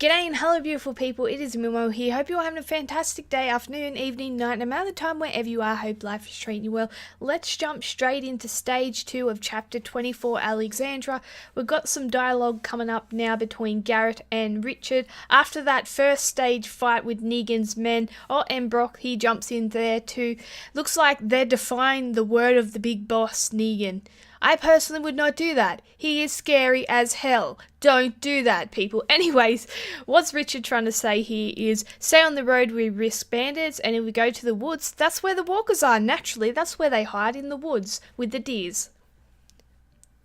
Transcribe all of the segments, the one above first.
G'day and hello beautiful people, it is Mimo here. Hope you're having a fantastic day, afternoon, evening, night, no matter the time wherever you are. Hope life is treating you well. Let's jump straight into stage 2 of chapter 24, Alexandria. We've got some dialogue coming up now between Garrett and Richard. After that first stage fight with Negan's men, and Brock, he jumps in there too. Looks like they're defying the word of the big boss, Negan. I personally would not do that. He is scary as hell. Don't do that, people. Anyways, what's Richard trying to say here is, stay on the road, we risk bandits, and if we go to the woods, that's where the walkers are. Naturally, that's where they hide, in the woods with the deers.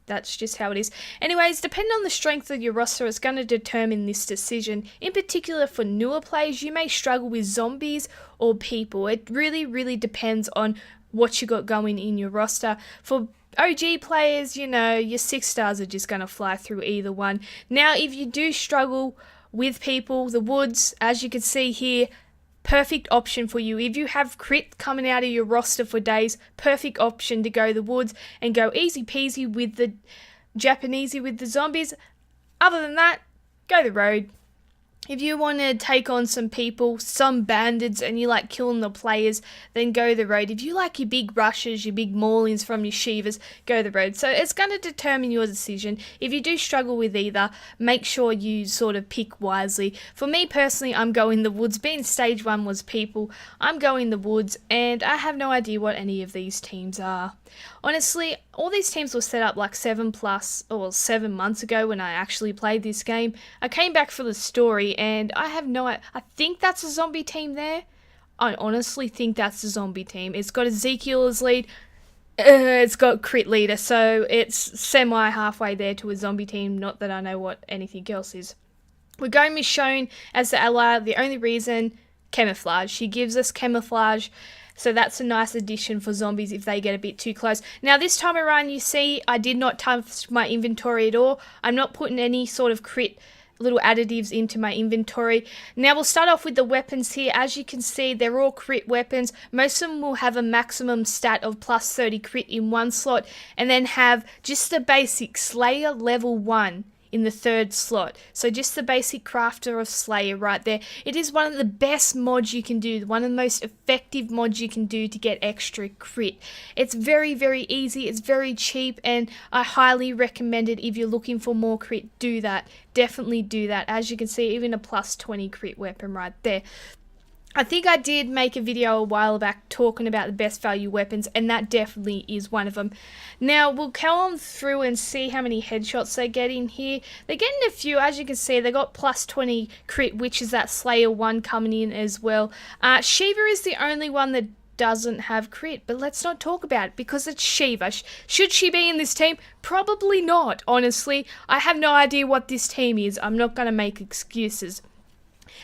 That's just how it is. Anyways, depending on the strength of your roster, it's going to determine this decision. In particular, for newer players, you may struggle with zombies or people. It really depends on what you got going in your roster. For OG players, you know, your 6 stars are just going to fly through either one. Now, if you do struggle with people, the woods, as you can see here, perfect option for you. If you have crit coming out of your roster for days, perfect option to go the woods and go easy peasy with the Japanesey with the zombies. Other than that, go the road. If you want to take on some people, some bandits, and you like killing the players, then go the road. If you like your big rushes, your big maulings from your Shivas, go the road. So it's going to determine your decision. If you do struggle with either, make sure you sort of pick wisely. For me personally, I'm going the woods. Being stage 1 was people, I'm going the woods, and I have no idea what any of these teams are. Honestly, all these teams were set up like 7 months ago when I actually played this game. I came back for the story and I have no idea. I think that's a zombie team there. I honestly think that's a zombie team. It's got Ezekiel as lead. It's got crit leader, so it's semi halfway there to a zombie team. Not that I know what anything else is. We're going Michonne as the ally. The only reason, camouflage. She gives us camouflage. So that's a nice addition for zombies if they get a bit too close. Now this time around, you see, I did not touch my inventory at all. I'm not putting any sort of crit little additives into my inventory. Now we'll start off with the weapons here. As you can see, they're all crit weapons. Most of them will have a maximum stat of plus 30 crit in one slot, and then have just the basic Slayer level 1 in the 3rd slot. So just the basic crafter of Slayer right there. It is one of the best mods you can do, one of the most effective mods you can do to get extra crit. It's very easy, it's very cheap, and I highly recommend it. If you're looking for more crit, do that. Definitely do that. As you can see, even a plus 20 crit weapon right there. I think I did make a video a while back talking about the best value weapons, and that definitely is one of them. Now, we'll go on through and see how many headshots they get in here. They're getting a few. As you can see, they got plus 20 crit, which is that Slayer 1 coming in as well. Shiva is the only one that doesn't have crit, but let's not talk about it because it's Shiva. Should she be in this team? Probably not, honestly. I have no idea what this team is. I'm not going to make excuses.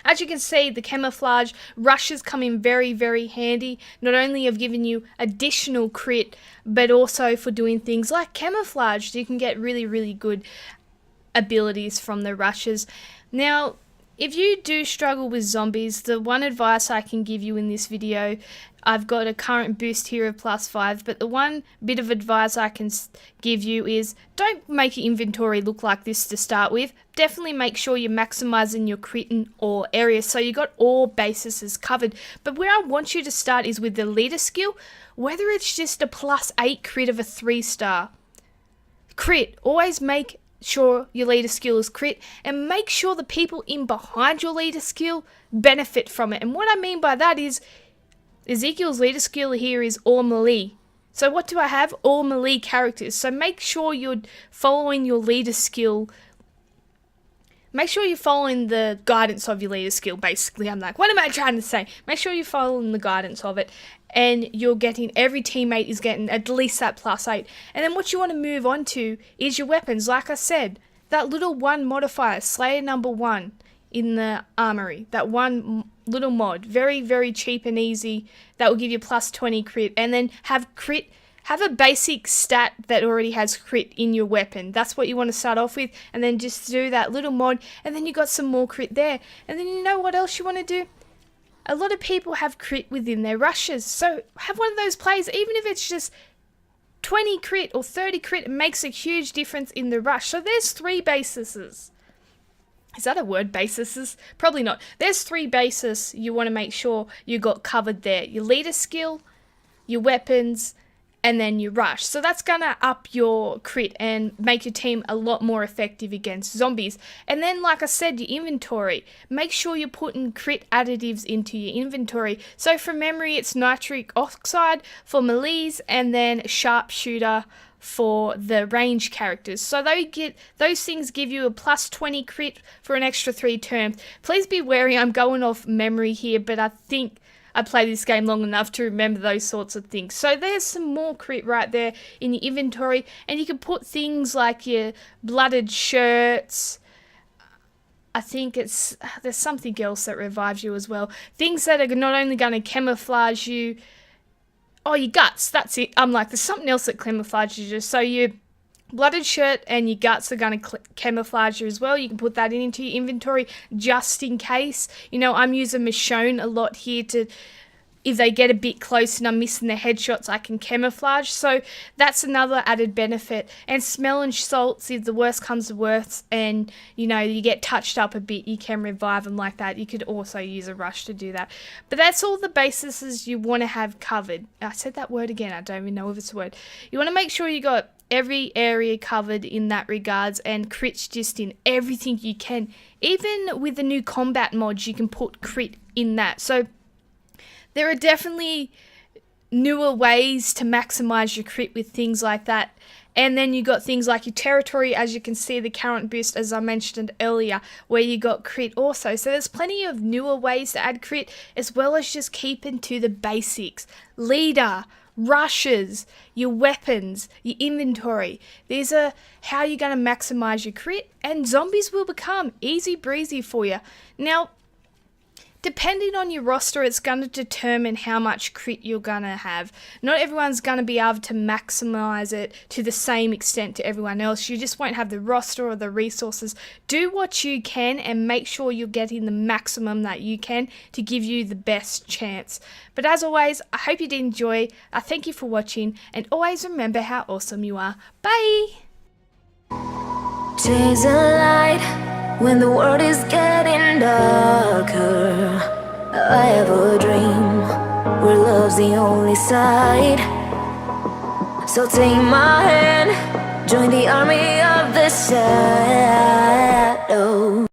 As you can see, the camouflage rushes come in very handy, not only of giving you additional crit, but also for doing things like camouflage. You can get really good abilities from the rushes. Now, if you do struggle with zombies, the one advice I can give you in this video, I've got a current boost here of plus 5, but the one bit of advice I can give you is don't make your inventory look like this to start with. Definitely make sure you're maximizing your crit in all areas so you got all bases covered. But where I want you to start is with the leader skill, whether it's just a plus 8 crit of a 3-star. Crit, always make sure your leader skill is crit, and make sure the people in behind your leader skill benefit from it. And what I mean by that is Ezekiel's leader skill here is all melee. So what do I have? All melee characters. So make sure you're following your leader skill. Make sure you're following the guidance of your leader skill, basically. I'm like, what am I trying to say? Make sure you're following the guidance of it, and you're getting, every teammate is getting at least that plus 8. And then what you want to move on to is your weapons. Like I said, that little 1 modifier, Slayer number 1 in the armory, that one little mod, very cheap and easy, that will give you plus 20 crit, and then have a basic stat that already has crit in your weapon. That's what you want to start off with, and then just do that little mod, and then you got some more crit there. And then you know what else you want to do? A lot of people have crit within their rushes, so have one of those plays, even if it's just 20 crit or 30 crit, it makes a huge difference in the rush. So there's 3 bases. Is that a word, bases? Probably not. There's 3 bases you want to make sure you got covered there. Your leader skill, your weapons, and then your rush. So that's going to up your crit and make your team a lot more effective against zombies. And then, like I said, your inventory. Make sure you're putting crit additives into your inventory. So from memory, it's nitric oxide for melees and then sharpshooter for the range characters. So those things give you a plus 20 crit for an extra 3 turns. Please be wary, I'm going off memory here, but I think I played this game long enough to remember those sorts of things. So there's some more crit right there in your inventory, and you can put things like your blooded shirts. I think there's something else that revives you as well. Things that are not only going to camouflage you. Oh, your guts, that's it. I'm like, there's something else that camouflages you. So your blooded shirt and your guts are going to camouflage you as well. You can put that into your inventory just in case. You know, I'm using Michonne a lot here to, if they get a bit close and I'm missing the headshots, I can camouflage. So that's another added benefit. And smell and salts, if the worst comes to worst and, you know, you get touched up a bit, you can revive them like that. You could also use a rush to do that. But that's all the bases you want to have covered. I said that word again. I don't even know if it's a word. You want to make sure you got every area covered in that regards, and crits just in everything you can. Even with the new combat mods, you can put crit in that. So there are definitely newer ways to maximize your crit with things like that. And then you got things like your territory, as you can see, the current boost, as I mentioned earlier, where you got crit also. So there's plenty of newer ways to add crit, as well as just keeping to the basics. Leader, rushes, your weapons, your inventory. These are how you're going to maximize your crit, and zombies will become easy breezy for you. Now, depending on your roster, it's going to determine how much crit you're going to have. Not everyone's going to be able to maximize it to the same extent to everyone else. You just won't have the roster or the resources. Do what you can and make sure you're getting the maximum that you can to give you the best chance. But as always, I hope you did enjoy. I thank you for watching, and always remember how awesome you are. Bye! Chase a light when the world is getting darker. I have a dream where love's the only side. So take my hand, join the army of the shadow.